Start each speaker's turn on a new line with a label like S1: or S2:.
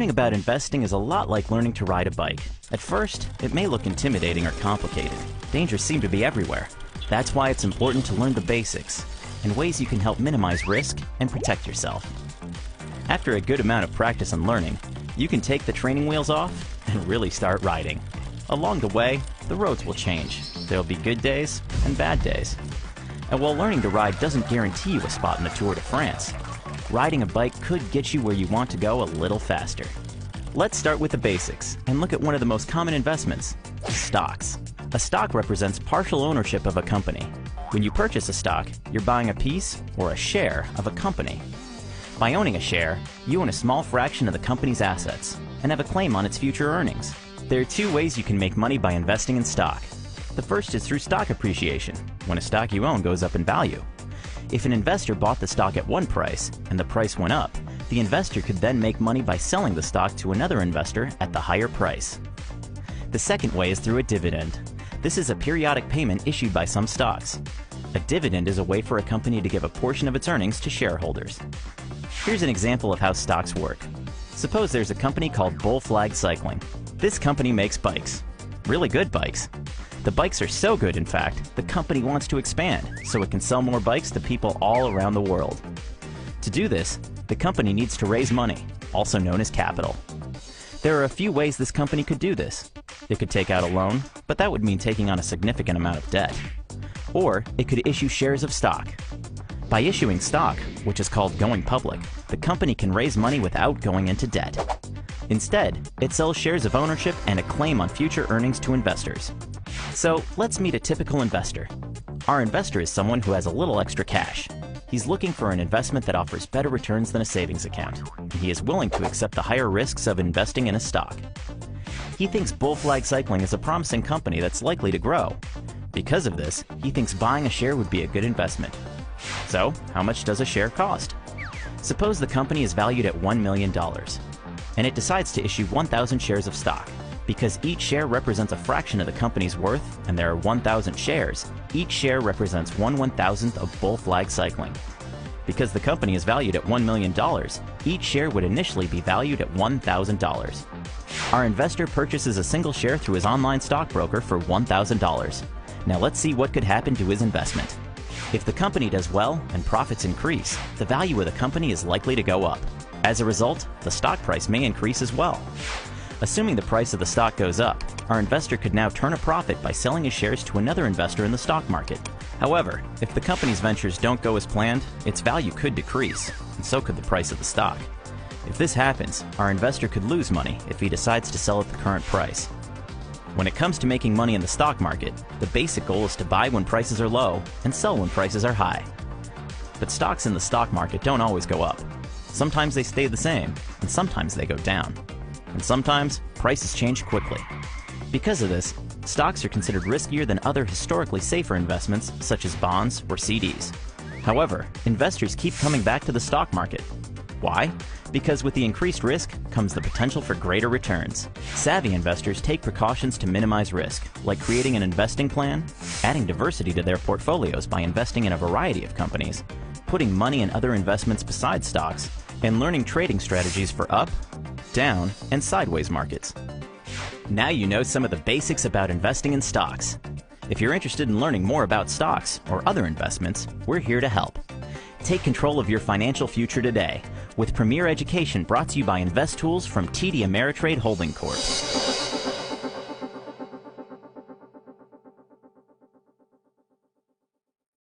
S1: Learning about investing is a lot like learning to ride a bike. At first, it may look intimidating or complicated. Dangers seem to be everywhere. That's why it's important to learn the basics and ways you can help minimize risk and protect yourself. After a good amount of practice and learning, you can take the training wheels off and really start riding. Along the way, the roads will change. There'll be good days and bad days. And while learning to ride doesn't guarantee you a spot in the Tour de France, riding a bike could get you where you want to go a little faster. Let's start with the basics and look at one of the most common investments: stocks. A stock represents partial ownership of a company. When you purchase a stock, you're buying a piece or a share of a company. By owning a share, you own a small fraction of the company's assets and have a claim on its future earnings. There are two ways you can make money by investing in stock. The first is through stock appreciation, when a stock you own goes up in value. If an investor bought the stock at one price and the price went up, the investor could then make money by selling the stock to another investor at the higher price. The second way is through a dividend. This is a periodic payment issued by some stocks. A dividend is a way for a company to give a portion of its earnings to shareholders. Here's an example of how stocks work. Suppose there's a company called Bull Flag Cycling. This company makes bikes. Really good bikes. The bikes are so good, in fact, the company wants to expand so it can sell more bikes to people all around the world. To do this, the company needs to raise money, also known as capital. There are a few ways this company could do this. It could take out a loan, but that would mean taking on a significant amount of debt. Or it could issue shares of stock. By issuing stock, which is called going public, the company can raise money without going into debt. Instead, it sells shares of ownership and a claim on future earnings to investors. So let's meet a typical investor. Our investor is someone who has a little extra cash. He's looking for an investment that offers better returns than a savings account, and he is willing to accept the higher risks of investing in a stock. He thinks Bull Flag Cycling is a promising company that's likely to grow. Because of this, he thinks buying a share would be a good investment. So, how much does a share cost? Suppose the company is valued at $1 million, and it decides to issue 1,000 shares of stock. Because each share represents a fraction of the company's worth, and there are 1,000 shares, each share represents 1/1000th of Bull Flag Cycling. Because the company is valued at $1 million, each share would initially be valued at $1,000. Our investor purchases a single share through his online stockbroker for $1,000. Now let's see what could happen to his investment. If the company does well and profits increase, the value of the company is likely to go up. As a result, the stock price may increase as well. Assuming the price of the stock goes up, our investor could now turn a profit by selling his shares to another investor in the stock market. However, if the company's ventures don't go as planned, its value could decrease, and so could the price of the stock. If this happens, our investor could lose money if he decides to sell at the current price. When it comes to making money in the stock market, the basic goal is to buy when prices are low and sell when prices are high. But stocks in the stock market don't always go up. Sometimes they stay the same, and sometimes they go down. And sometimes, prices change quickly. Because of this, stocks are considered riskier than other historically safer investments such as bonds or CDs. However, investors keep coming back to the stock market. Why? Because with the increased risk comes the potential for greater returns. Savvy investors take precautions to minimize risk, like creating an investing plan, adding diversity to their portfolios by investing in a variety of companies, putting money in other investments besides stocks, and learning trading strategies for up, down, and sideways markets. Now you know some of the basics about investing in stocks. If you're interested in learning more about stocks or other investments, we're here to help. Take control of your financial future today with premier education brought to you by Invest Tools from TD Ameritrade Holding Corp.